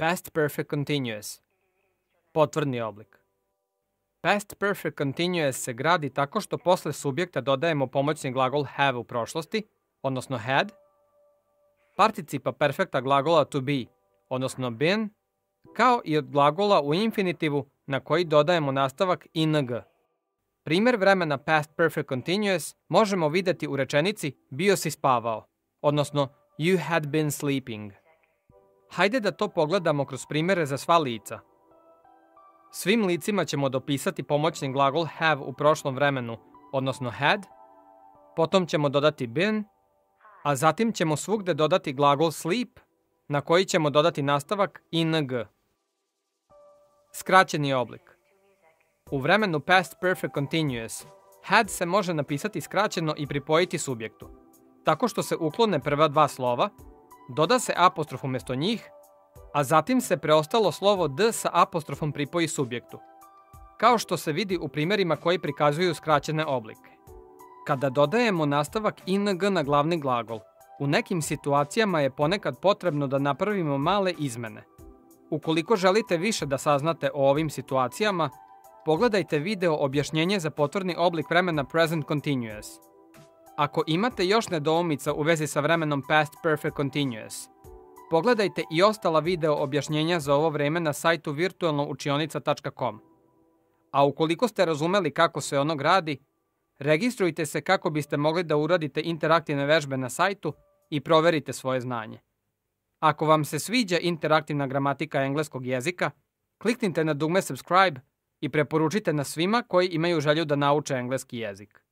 Past Perfect Continuous. Potvrdni oblik. Past Perfect Continuous se gradi tako što posle subjekta dodajemo pomoćni glagol have u prošlosti, odnosno had, participa perfekta glagola to be, odnosno been, kao i od glagola u infinitivu na koji dodajemo nastavak ing. Primer vremena Past Perfect Continuous možemo videti u rečenici bio si spavao, odnosno you had been sleeping. Hajde da to pogledamo kroz primere za sva lica. Svim licima ćemo dopisati pomoćni glagol have u prošlom vremenu, odnosno had, potom ćemo dodati been, a zatim ćemo svugde dodati glagol sleep, na koji ćemo dodati nastavak ing. Skraćeni oblik. U vremenu Past Perfect Continuous, had se može napisati skraćeno i pripojiti subjektu, tako što se uklone prva dva slova, doda se apostrof umjesto njih, a zatim se preostalo slovo d sa apostrofom pripoji subjektu, kao što se vidi u primjerima koji prikazuju skraćene oblike. Kada dodajemo nastavak ing na glavni glagol, u nekim situacijama je ponekad potrebno da napravimo male izmene. Ukoliko želite više da saznate o ovim situacijama, pogledajte video objašnjenje za potvrdni oblik vremena Present Continuous. Ako imate još nedoumica u vezi sa vremenom Past Perfect Continuous, pogledajte i ostala video objašnjenja za ovo vreme na sajtu virtualnoučionica.com. A ukoliko ste razumeli kako se ono gradi, registrujte se kako biste mogli da uradite interaktivne vežbe na sajtu i proverite svoje znanje. Ako vam se sviđa interaktivna gramatika engleskog jezika, kliknite na dugme subscribe i preporučite nas svima koji imaju želju da nauče engleski jezik.